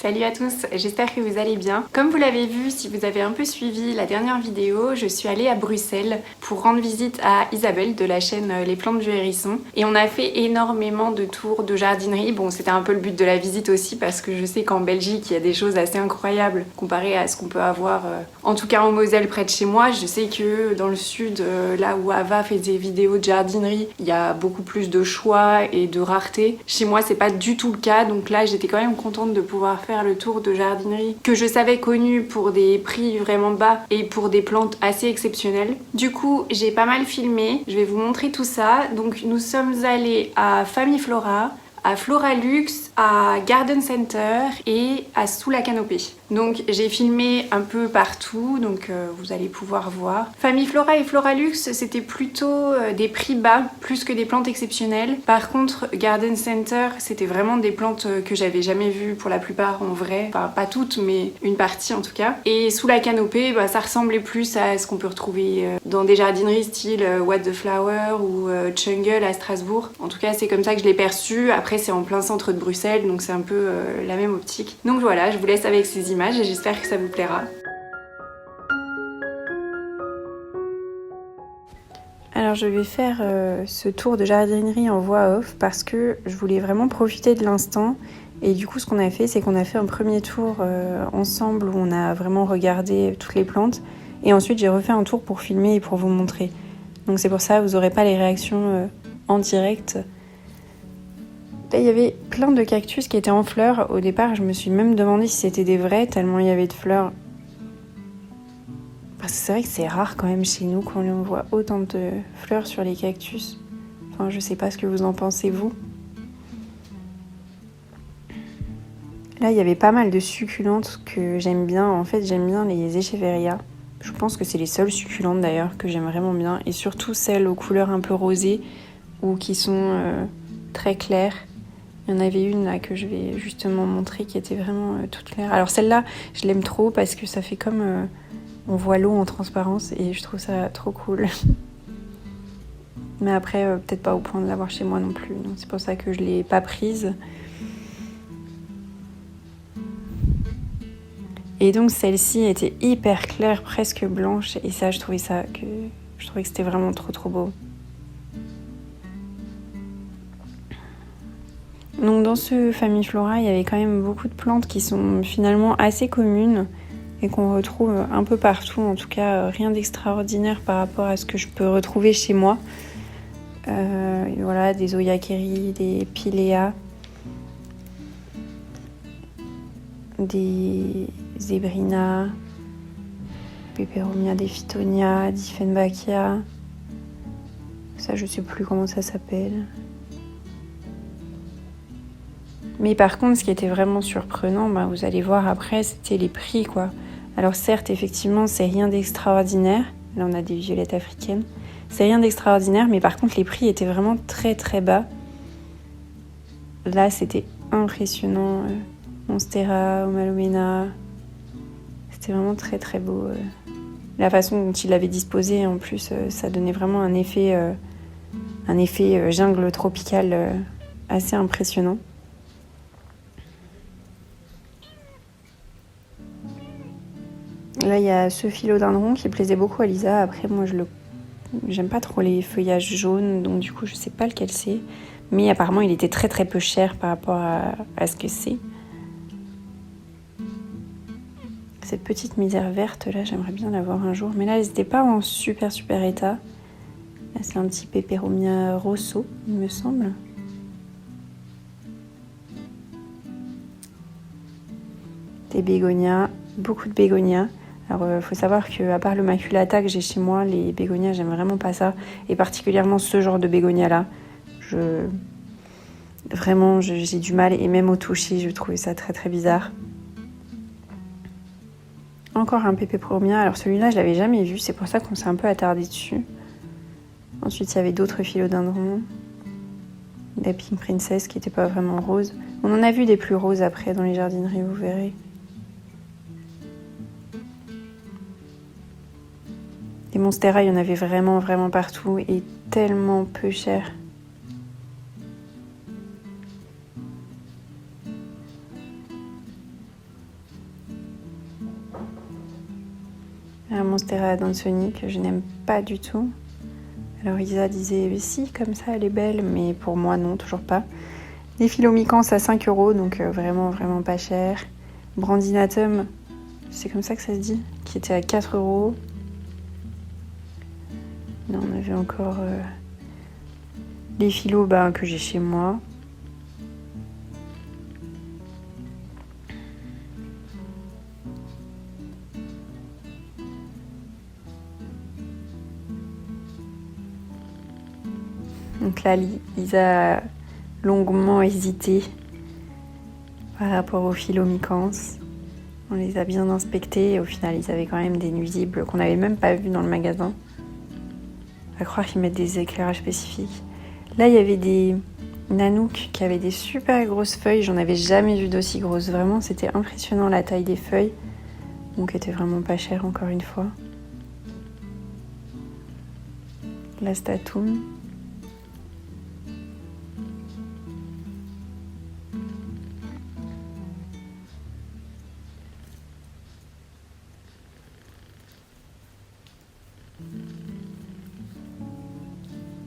Salut à tous, j'espère que vous allez bien. Comme vous l'avez vu, si vous avez un peu suivi la dernière vidéo, je suis allée à Bruxelles pour rendre visite à Isabelle de la chaîne Les Plantes du Hérisson. Et on a fait énormément de tours de jardinerie. Bon, c'était un peu le but de la visite aussi parce que je sais qu'en Belgique, il y a des choses assez incroyables comparé à ce qu'on peut avoir, en tout cas en Moselle près de chez moi. Je sais que dans le sud, là où Ava fait des vidéos de jardinerie, il y a beaucoup plus de choix et de rareté. Chez moi, c'est pas du tout le cas, donc là, j'étais quand même contente de pouvoir faire le tour de jardinerie que je savais connu pour des prix vraiment bas et pour des plantes assez exceptionnelles. Du coup, j'ai pas mal filmé, je vais vous montrer tout ça. Donc nous sommes allés à Famiflora, à Floralux, à Garden Center et à Sous la Canopée. Donc j'ai filmé un peu partout, donc vous allez pouvoir voir. Famiflora et Floralux, c'était plutôt des prix bas, plus que des plantes exceptionnelles. Par contre, Garden Center, c'était vraiment des plantes que j'avais jamais vues pour la plupart en vrai. Enfin, pas toutes, mais une partie en tout cas. Et Sous la Canopée, ça ressemblait plus à ce qu'on peut retrouver dans des jardineries style What the Flower ou Jungle à Strasbourg. En tout cas, c'est comme ça que je l'ai perçu. Après, c'est en plein centre de Bruxelles, donc c'est un peu la même optique. Donc voilà, je vous laisse avec ces images et j'espère que ça vous plaira. Alors je vais faire ce tour de jardinerie en voix off parce que je voulais vraiment profiter de l'instant. Et du coup, ce qu'on a fait, c'est qu'on a fait un premier tour ensemble où on a vraiment regardé toutes les plantes. Et ensuite, j'ai refait un tour pour filmer et pour vous montrer. Donc c'est pour ça, vous n'aurez pas les réactions en direct. Là, il y avait plein de cactus qui étaient en fleurs. Au départ, je me suis même demandé si c'était des vrais, tellement il y avait de fleurs. Parce que c'est vrai que c'est rare quand même chez nous qu'on voit autant de fleurs sur les cactus. Enfin, je sais pas ce que vous en pensez, vous. Là, il y avait pas mal de succulentes que j'aime bien. En fait, j'aime bien les Echeveria. Je pense que c'est les seules succulentes d'ailleurs que j'aime vraiment bien. Et surtout celles aux couleurs un peu rosées ou qui sont très claires. Il y en avait une là que je vais justement montrer qui était vraiment toute claire. Alors celle-là, je l'aime trop parce que ça fait comme on voit l'eau en transparence et je trouve ça trop cool. Mais après, peut-être pas au point de l'avoir chez moi non plus. Donc c'est pour ça que je l'ai pas prise. Et donc celle-ci était hyper claire, presque blanche. Et ça, je trouvais que c'était vraiment trop beau. Donc dans ce Famiflora, il y avait quand même beaucoup de plantes qui sont finalement assez communes et qu'on retrouve un peu partout. En tout cas, rien d'extraordinaire par rapport à ce que je peux retrouver chez moi. Voilà, des Oyakeri, des Pilea, des Zebrina, Peperomia, des Phytonia, Dieffenbachia. Ça, je sais plus comment ça s'appelle. Mais par contre, ce qui était vraiment surprenant, vous allez voir après, c'était les prix, quoi. Alors certes, effectivement, c'est rien d'extraordinaire. Là, on a des violettes africaines. C'est rien d'extraordinaire, mais par contre, les prix étaient vraiment très bas. Là, c'était impressionnant. Monstera, Omalomena. C'était vraiment très beau. La façon dont il l'avait disposé, en plus, ça donnait vraiment un effet jungle tropicale assez impressionnant. Là, il y a ce philodendron qui plaisait beaucoup à Lisa. Après, moi, j'aime pas trop les feuillages jaunes, donc du coup, je sais pas lequel c'est. Mais apparemment, il était très peu cher par rapport à ce que c'est. Cette petite misère verte, là, j'aimerais bien l'avoir un jour. Mais là, elle n'était pas en super état. Là, c'est un petit Peperomia rosso, il me semble. Des bégonias, beaucoup de bégonias. Alors, faut savoir qu'à part le maculata que j'ai chez moi, les bégonias, j'aime vraiment pas ça. Et particulièrement ce genre de bégonia-là. Vraiment, j'ai du mal. Et même au toucher, je trouvais ça très bizarre. Encore un Peperomia. Alors celui-là, je l'avais jamais vu. C'est pour ça qu'on s'est un peu attardé dessus. Ensuite, il y avait d'autres philodendrons. La Pink Princess qui n'était pas vraiment rose. On en a vu des plus roses après dans les jardineries, vous verrez. Les Monstera, il y en avait vraiment partout et tellement peu cher. Un Monstera Adansonii que je n'aime pas du tout. Alors Isa disait si, comme ça elle est belle, mais pour moi non, toujours pas. Des Philomicans à 5 €, donc vraiment vraiment pas cher. Brandinatum, c'est comme ça que ça se dit, qui était à 4 €. Là, on avait encore les philos que j'ai chez moi. Donc là, Lisa a longuement hésité par rapport aux Philomicans. On les a bien inspectés et au final, ils avaient quand même des nuisibles qu'on n'avait même pas vus dans le magasin. À croire qu'ils mettent des éclairages spécifiques. Là, il y avait des Nanook qui avaient des super grosses feuilles. J'en avais jamais vu d'aussi grosses. Vraiment, c'était impressionnant la taille des feuilles. Donc, était vraiment pas cher encore une fois. La Statum.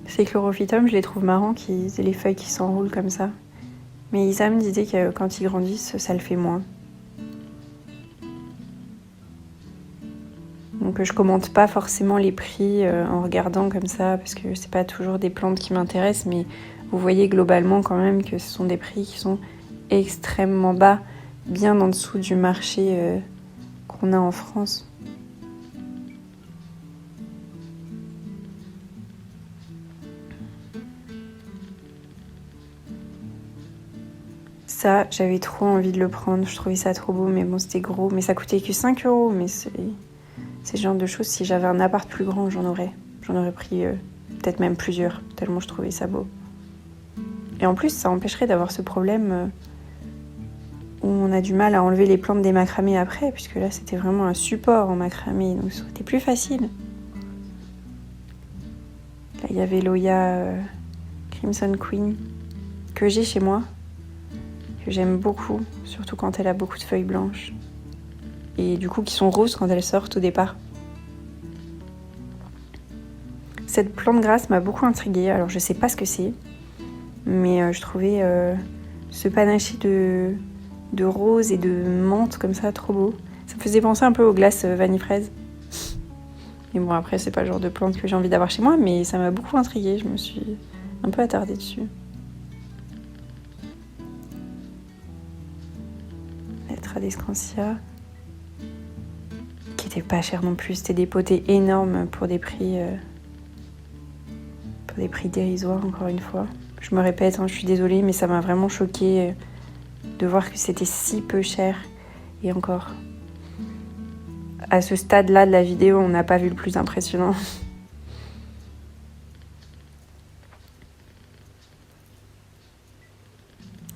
Ces chlorophytum, je les trouve marrants qu'ils aient les feuilles qui s'enroulent comme ça. Mais Isa me disait que quand ils grandissent, ça le fait moins. Donc je commente pas forcément les prix en regardant comme ça, parce que c'est pas toujours des plantes qui m'intéressent, mais vous voyez globalement quand même que ce sont des prix qui sont extrêmement bas, bien en dessous du marché qu'on a en France. Ça, j'avais trop envie de le prendre, je trouvais ça trop beau, mais bon, c'était gros. Mais ça coûtait que 5 €, mais c'est ce genre de choses, si j'avais un appart plus grand, j'en aurais pris peut-être même plusieurs, tellement je trouvais ça beau. Et en plus, ça empêcherait d'avoir ce problème où on a du mal à enlever les plantes des macramés après, puisque là, c'était vraiment un support en macramé, donc c'était plus facile. Là, il y avait Loya Crimson Queen, que j'ai chez moi, que j'aime beaucoup, surtout quand elle a beaucoup de feuilles blanches. Et du coup, qui sont roses quand elles sortent au départ. Cette plante grasse m'a beaucoup intriguée, alors je sais pas ce que c'est, mais je trouvais ce panaché de rose et de menthe comme ça trop beau. Ça me faisait penser un peu aux glaces vanille fraise. Et bon, après, c'est pas le genre de plante que j'ai envie d'avoir chez moi, mais ça m'a beaucoup intriguée, je me suis un peu attardée dessus. La Tradescantia, qui était pas cher non plus, c'était des potées énormes pour des prix dérisoires, encore une fois. Je me répète, je suis désolée, mais ça m'a vraiment choquée de voir que c'était si peu cher. Et encore, à ce stade-là de la vidéo, on n'a pas vu le plus impressionnant.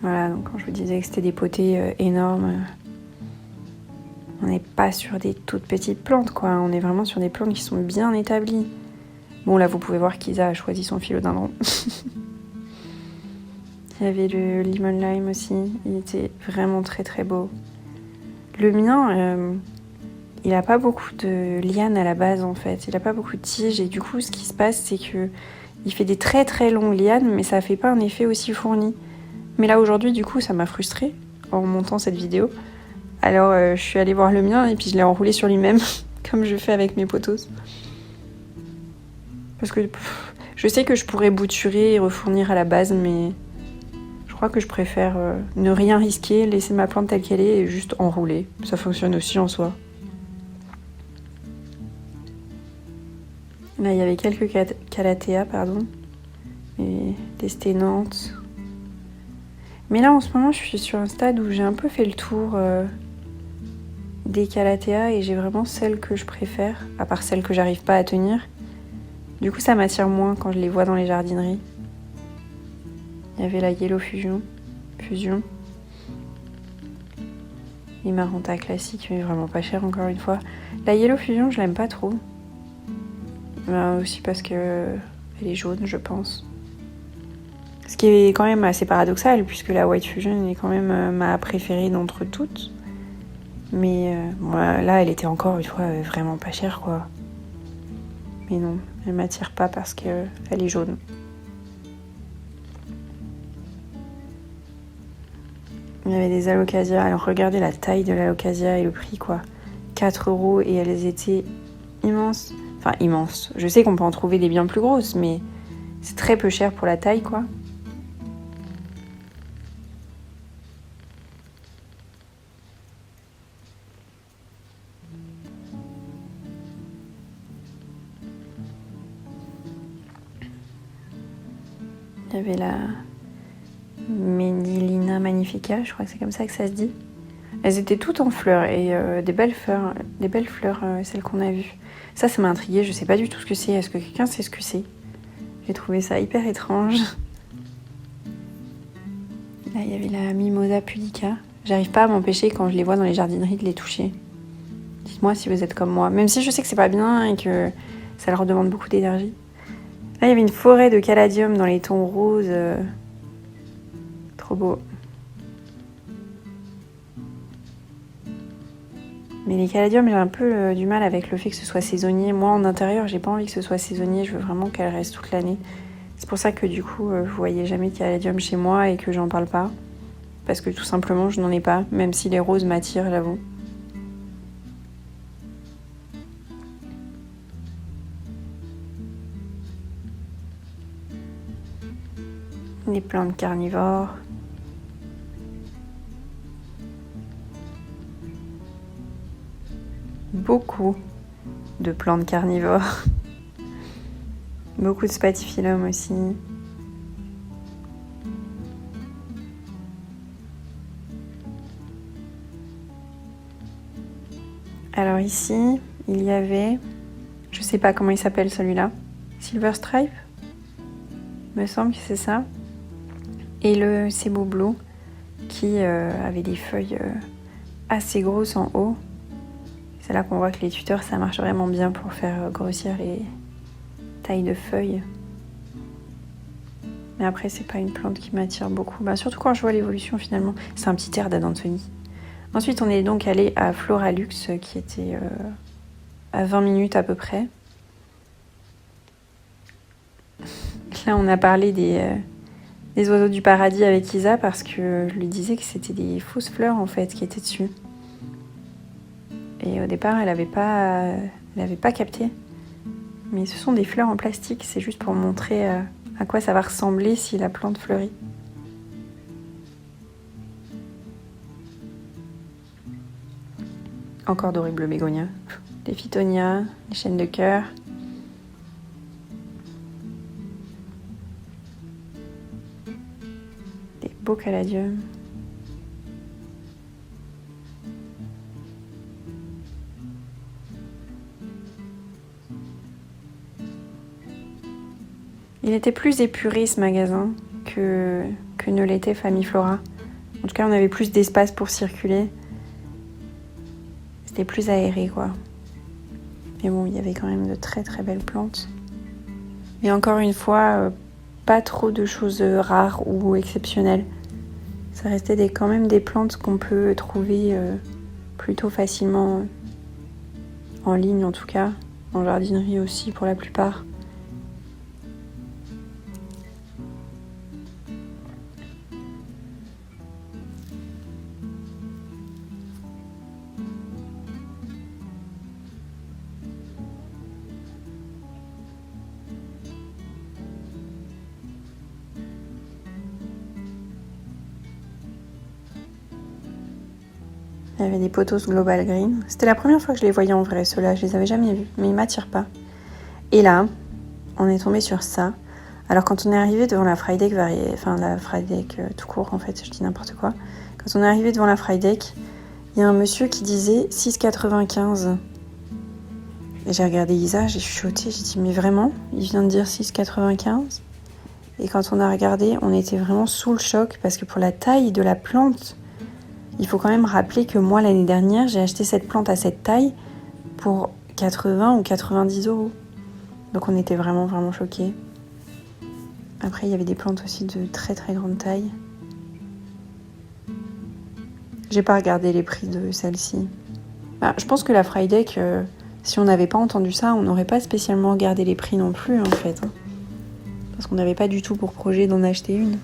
Voilà, donc quand je vous disais que c'était des potées énormes, on n'est pas sur des toutes petites plantes, quoi. On est vraiment sur des plantes qui sont bien établies. Bon, là, vous pouvez voir qu'Isa a choisi son philodendron. Il y avait le lemon lime aussi. Il était vraiment très très beau. Le mien, il n'a pas beaucoup de lianes à la base, en fait. Il n'a pas beaucoup de tiges. Et du coup, ce qui se passe, c'est que il fait des très très longues lianes, mais ça ne fait pas un effet aussi fourni. Mais là, aujourd'hui, du coup, ça m'a frustrée en montant cette vidéo. Alors, je suis allée voir le mien et puis je l'ai enroulé sur lui-même, comme je fais avec mes potos. Parce que je sais que je pourrais bouturer et refournir à la base, mais je crois que je préfère ne rien risquer, laisser ma plante telle qu'elle est et juste enrouler. Ça fonctionne aussi en soi. Là, il y avait quelques calathea, et des sténantes. Mais là, en ce moment, je suis sur un stade où j'ai un peu fait le tour des calathea et j'ai vraiment celles que je préfère, à part celles que j'arrive pas à tenir. Du coup, ça m'attire moins quand je les vois dans les jardineries. Il y avait la Yellow Fusion. Les Maranta classiques, mais vraiment pas cher encore une fois. La Yellow Fusion, je l'aime pas trop. Aussi parce que elle est jaune, je pense. Ce qui est quand même assez paradoxal, puisque la White Fusion est quand même ma préférée d'entre toutes. Mais bon, là, elle était encore une fois vraiment pas chère, quoi. Mais non, elle m'attire pas parce qu'elle est jaune. Il y avait des alocasias. Alors regardez la taille de l'alocasia et le prix, quoi. 4 € et elles étaient immenses. Enfin, immenses. Je sais qu'on peut en trouver des bien plus grosses, mais c'est très peu cher pour la taille, quoi. Il y avait la Medilina Magnifica, je crois que c'est comme ça que ça se dit. Elles étaient toutes en fleurs et des belles fleurs, celles qu'on a vues. Ça m'a intriguée, je sais pas du tout ce que c'est. Est-ce que quelqu'un sait ce que c'est? J'ai trouvé ça hyper étrange. Là, il y avait la Mimosa pudica. J'arrive pas à m'empêcher quand je les vois dans les jardineries de les toucher. Dites-moi si vous êtes comme moi. Même si je sais que c'est pas bien et que ça leur demande beaucoup d'énergie. Là, il y avait une forêt de caladium dans les tons roses. Trop beau. Mais les caladiums, j'ai un peu du mal avec le fait que ce soit saisonnier. Moi, en intérieur, j'ai pas envie que ce soit saisonnier. Je veux vraiment qu'elle reste toute l'année. C'est pour ça que du coup, vous voyez jamais de caladium chez moi et que j'en parle pas. Parce que tout simplement, je n'en ai pas. Même si les roses m'attirent, j'avoue. Des plantes carnivores. Beaucoup de plantes carnivores. Beaucoup de spathiphyllum aussi. Alors ici, il y avait, je sais pas comment il s'appelle celui-là, Silver Stripe, me semble que c'est ça, et le Cebu Blue qui avait des feuilles assez grosses en haut. C'est là qu'on voit que les tuteurs, ça marche vraiment bien pour faire grossir les tailles de feuilles. Mais après, c'est pas une plante qui m'attire beaucoup. Surtout quand je vois l'évolution finalement. C'est un petit air d'Anthony. Ensuite, on est donc allé à Floralux, qui était à 20 minutes à peu près. Là, on a parlé des oiseaux du paradis avec Isa parce que je lui disais que c'était des fausses fleurs en fait qui étaient dessus. Et au départ, elle avait pas capté. Mais ce sont des fleurs en plastique, c'est juste pour montrer à quoi ça va ressembler si la plante fleurit. Encore d'horribles bégonias. Des phytonias, des chênes de cœur. Des beaux caladiums. Il était plus épuré ce magasin que ne l'était Famille Flora. En tout cas, on avait plus d'espace pour circuler. C'était plus aéré, quoi. Mais bon, il y avait quand même de très très belles plantes. Et encore une fois, pas trop de choses rares ou exceptionnelles. Ça restait quand même des plantes qu'on peut trouver plutôt facilement en ligne en tout cas, en jardinerie aussi pour la plupart. Il y avait des pothos Global Green. C'était la première fois que je les voyais en vrai, ceux-là. Je les avais jamais vus, mais ils m'attirent pas. Et là, on est tombé sur ça. Alors quand on est arrivé devant la Freydeck la Freydeck tout court en fait, je dis n'importe quoi. Quand on est arrivé devant la Freydeck, il y a un monsieur qui disait 6,95. Et j'ai regardé Isa, j'ai chuchoté, j'ai dit mais vraiment, il vient de dire 6,95. Et quand on a regardé, on était vraiment sous le choc parce que pour la taille de la plante, il faut quand même rappeler que moi, l'année dernière, j'ai acheté cette plante à cette taille pour 80 ou 90 €. Donc on était vraiment, vraiment choqués. Après, il y avait des plantes aussi de très, très grande taille. J'ai pas regardé les prix de celle-ci. Bah, je pense que la Frideck, si on n'avait pas entendu ça, on n'aurait pas spécialement regardé les prix non plus, en fait. Hein. Parce qu'on n'avait pas du tout pour projet d'en acheter une.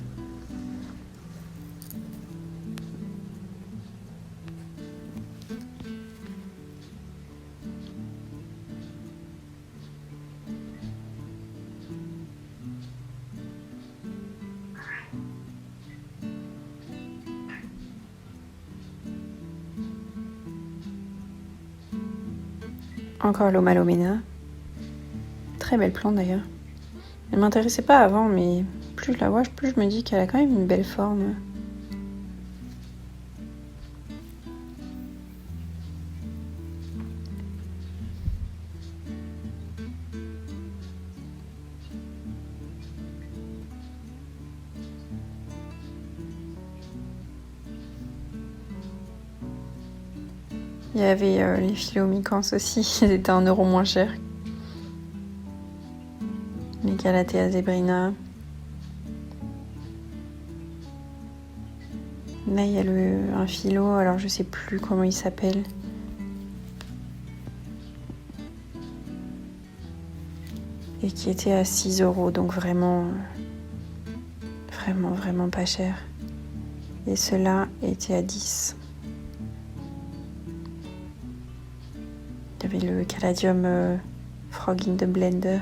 Encore l'Omalomena. Très belle plante d'ailleurs. Elle m'intéressait pas avant, mais plus je la vois, plus je me dis qu'elle a quand même une belle forme. Il y avait les philomicans aussi, ils étaient 1 € moins chers. Les Calathea zebrina. Là, il y a un philo, alors je sais plus comment il s'appelle. Et qui était à 6 €, donc vraiment pas cher. Et ceux-là étaient à 10. Il y avait le Caladium Frog in the Blender.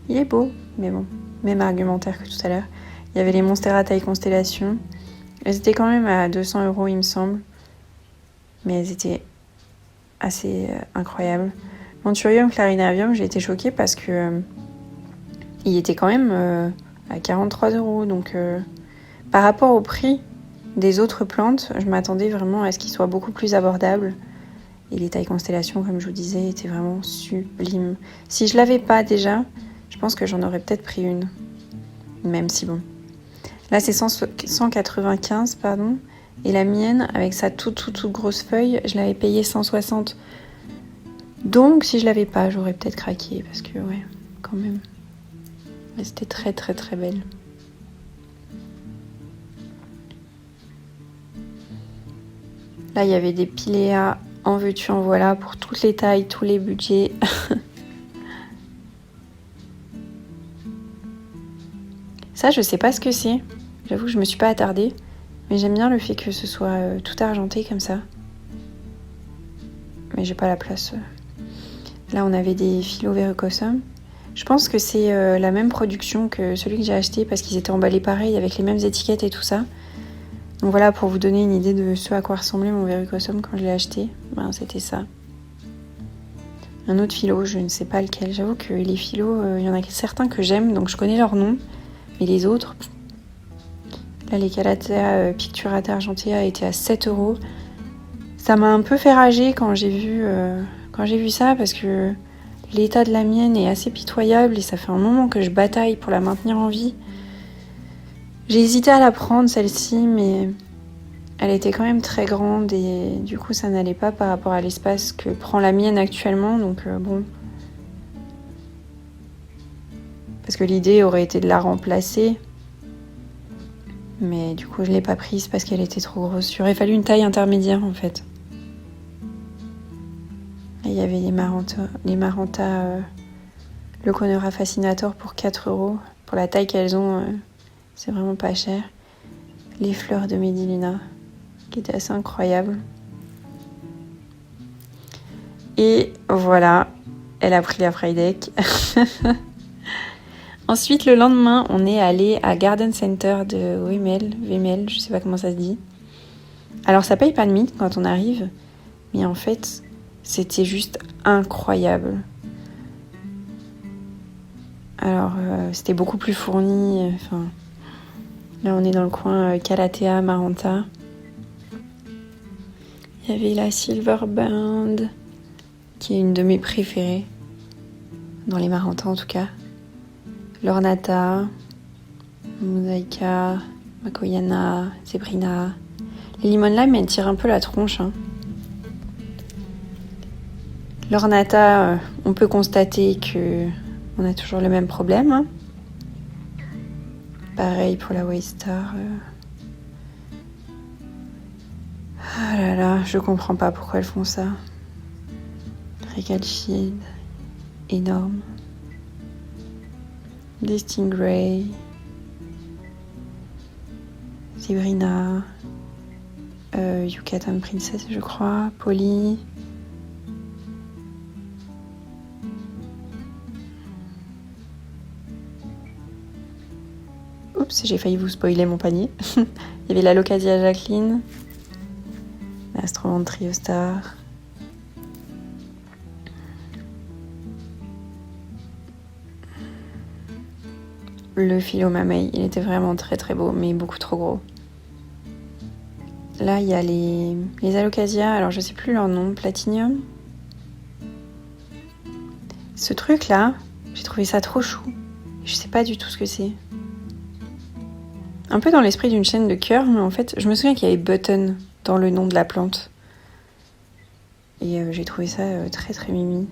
Il est beau, mais bon, même argumentaire que tout à l'heure. Il y avait les Monstera taille constellation. Elles étaient quand même à 200 €, il me semble. Mais elles étaient assez incroyables. Monturium Clarinavium, j'ai été choquée parce que il était quand même à 43 €. Donc par rapport au prix des autres plantes, je m'attendais vraiment à ce qu'il soit beaucoup plus abordable. Et les tailles constellations, comme je vous disais, étaient vraiment sublimes. Si je l'avais pas déjà, je pense que j'en aurais peut-être pris une. Même si bon. Là, c'est 195, pardon. Et la mienne, avec sa toute grosse feuille, je l'avais payée 160. Donc, si je l'avais pas, j'aurais peut-être craqué. Parce que, ouais, quand même. Mais c'était très belle. Là, il y avait des piléas en veux-tu, en voilà, pour toutes les tailles, tous les budgets. Ça, je sais pas ce que c'est. J'avoue que je me suis pas attardée. Mais j'aime bien le fait que ce soit tout argenté comme ça. Mais j'ai pas la place. Là, on avait des Philoverrucosum. Je pense que c'est la même production que celui que j'ai acheté parce qu'ils étaient emballés pareil avec les mêmes étiquettes et tout ça. Donc voilà, pour vous donner une idée de ce à quoi ressemblait mon verrucosum quand je l'ai acheté, ben, c'était ça. Un autre philo, je ne sais pas lequel. J'avoue que les philos, il y en a certains que j'aime, donc je connais leur nom. Mais les autres, là les Calathea picturata argentea étaient à 7 €. Ça m'a un peu fait rager quand j'ai vu ça parce que l'état de la mienne est assez pitoyable et ça fait un moment que je bataille pour la maintenir en vie. J'ai hésité à la prendre celle-ci, mais elle était quand même très grande et du coup ça n'allait pas par rapport à l'espace que prend la mienne actuellement, donc bon. Parce que l'idée aurait été de la remplacer, mais du coup je l'ai pas prise parce qu'elle était trop grosse. Il aurait fallu une taille intermédiaire en fait. Et il y avait les Maranta Leuconera fascinator pour 4 €. Pour la taille qu'elles ont, c'est vraiment pas cher. Les fleurs de Medilina, qui étaient assez incroyables. Et voilà, elle a pris la Frideck. Ensuite, le lendemain, on est allé à Garden Center de Wemel, je sais pas comment ça se dit. Alors, ça paye pas de mine quand on arrive, mais en fait, c'était juste incroyable. Alors, c'était beaucoup plus fourni. Là, on est dans le coin Calathea maranta. Il y avait la Silverbound, qui est une de mes préférées, dans les maranta en tout cas. L'Ornata, Mosaica, Makoyana, Zebrina. Les limon lime, elles tirent un peu la tronche. Hein. L'Ornata, on peut constater que on a toujours le même problème. Hein. Pareil pour la Waystar. Ah là là, je comprends pas pourquoi elles font ça. Recalcide, énorme. Des Stingray. Sabrina. Yucatan Princess, je crois. Polly. Oups, j'ai failli vous spoiler mon panier. Il y avait la Locadia Jacqueline. L'Astromante Trio Star. Le Philo Mamey, il était vraiment très très beau, mais beaucoup trop gros. Là, il y a les Alocasia, alors je sais plus leur nom, Platinium. Ce truc-là, j'ai trouvé ça trop chou. Je sais pas du tout ce que c'est. Un peu dans l'esprit d'une chaîne de cœur, mais en fait, je me souviens qu'il y avait Button dans le nom de la plante. Et j'ai trouvé ça très très mimi.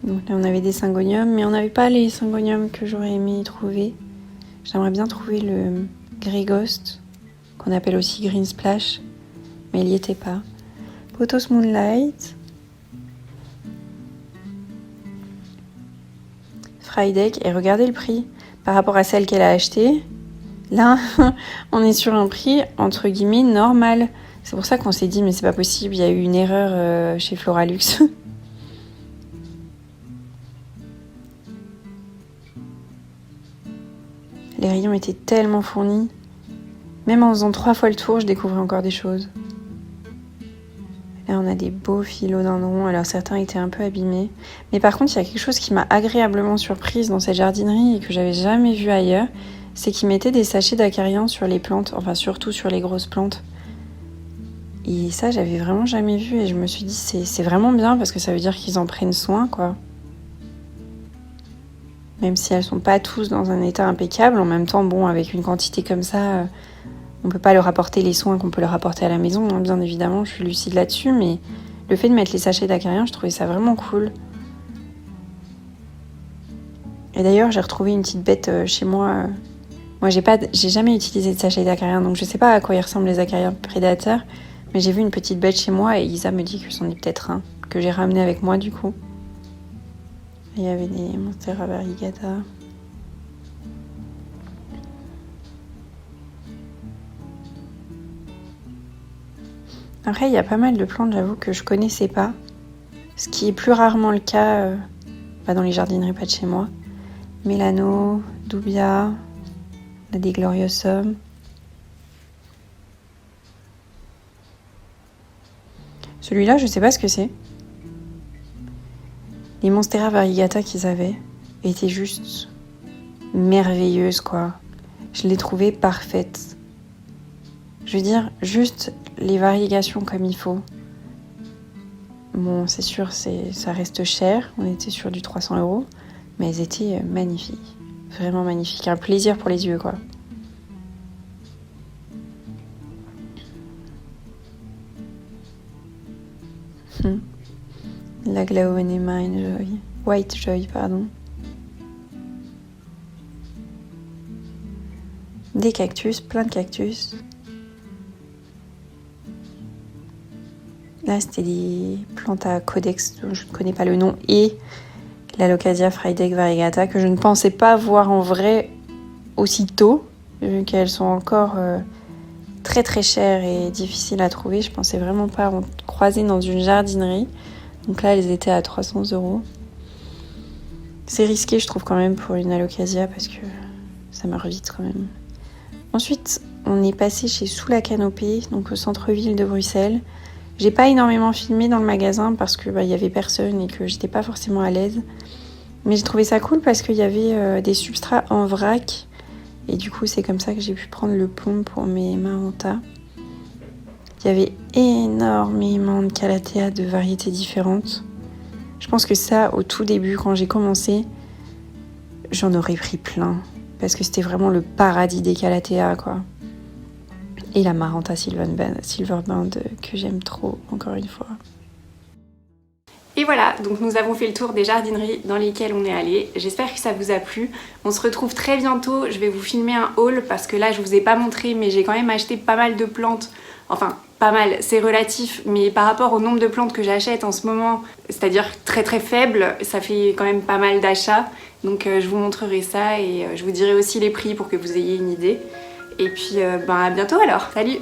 Donc là, on avait des syngoniums, mais on n'avait pas les syngoniums que j'aurais aimé trouver. J'aimerais bien trouver le Grey Ghost, qu'on appelle aussi Green Splash, mais il n'y était pas. Pothos Moonlight. Frydek, et regardez le prix. Par rapport à celle qu'elle a achetée, là, on est sur un prix, entre guillemets, normal. C'est pour ça qu'on s'est dit, mais c'est pas possible, il y a eu une erreur chez Floralux. Les rayons étaient tellement fournis. Même en faisant 3 fois le tour, je découvrais encore des choses. Là, on a des beaux philodendrons. Alors, certains étaient un peu abîmés. Mais par contre, il y a quelque chose qui m'a agréablement surprise dans cette jardinerie et que j'avais jamais vu ailleurs. C'est qu'ils mettaient des sachets d'acariens sur les plantes. Enfin, surtout sur les grosses plantes. Et ça, j'avais vraiment jamais vu. Et je me suis dit, c'est vraiment bien parce que ça veut dire qu'ils en prennent soin, quoi. Même si elles sont pas tous dans un état impeccable, en même temps, bon, avec une quantité comme ça, on peut pas leur apporter les soins qu'on peut leur apporter à la maison, hein, bien évidemment, je suis lucide là-dessus, mais le fait de mettre les sachets d'acariens, je trouvais ça vraiment cool. Et d'ailleurs, j'ai retrouvé une petite bête chez moi. Moi, j'ai jamais utilisé de sachets d'acariens, donc je sais pas à quoi ils ressemblent les acariens prédateurs, mais j'ai vu une petite bête chez moi et Isa me dit que c'en est peut-être un, que j'ai ramené avec moi du coup. Il y avait des Monstera variegata. Après, il y a pas mal de plantes, j'avoue, que je connaissais pas. Ce qui est plus rarement le cas dans les jardineries pas de chez moi. Mélano, Dubia, la Degloriosum. Celui-là, je sais pas ce que c'est. Les Monstera variegata qu'ils avaient étaient juste merveilleuses, quoi. Je les trouvais parfaites. Je veux dire, juste les variégations comme il faut. Bon, c'est sûr, ça reste cher. On était sur du 300 €. Mais elles étaient magnifiques. Vraiment magnifiques. Un plaisir pour les yeux, quoi. La Glauonema Joy. White Joy, pardon. Des cactus, plein de cactus. Là, c'était des plantes à codex dont je ne connais pas le nom et la Locadia Frydek variegata que je ne pensais pas voir en vrai aussitôt, vu qu'elles sont encore très très chères et difficiles à trouver. Je pensais vraiment pas en croiser dans une jardinerie. Donc là, elles étaient à 300 €. C'est risqué, je trouve, quand même, pour une alocasia parce que ça meurt vite quand même. Ensuite, on est passé chez Sous la Canopée, donc au centre-ville de Bruxelles. J'ai pas énormément filmé dans le magasin parce que y avait personne et que j'étais pas forcément à l'aise. Mais j'ai trouvé ça cool parce qu'il y avait des substrats en vrac. Et du coup, c'est comme ça que j'ai pu prendre le plomb pour mes Maranta. Il y avait énormément de calathea de variétés différentes. Je pense que ça, au tout début, quand j'ai commencé, j'en aurais pris plein. Parce que c'était vraiment le paradis des calathea, quoi. Et la Maranta Silverband que j'aime trop, encore une fois. Et voilà, donc nous avons fait le tour des jardineries dans lesquelles on est allé. J'espère que ça vous a plu. On se retrouve très bientôt. Je vais vous filmer un haul parce que là je vous ai pas montré, mais j'ai quand même acheté pas mal de plantes. Enfin, pas mal, c'est relatif, mais par rapport au nombre de plantes que j'achète en ce moment, c'est-à-dire très très faible, ça fait quand même pas mal d'achats. Donc je vous montrerai ça et je vous dirai aussi les prix pour que vous ayez une idée. Et puis à bientôt alors, salut!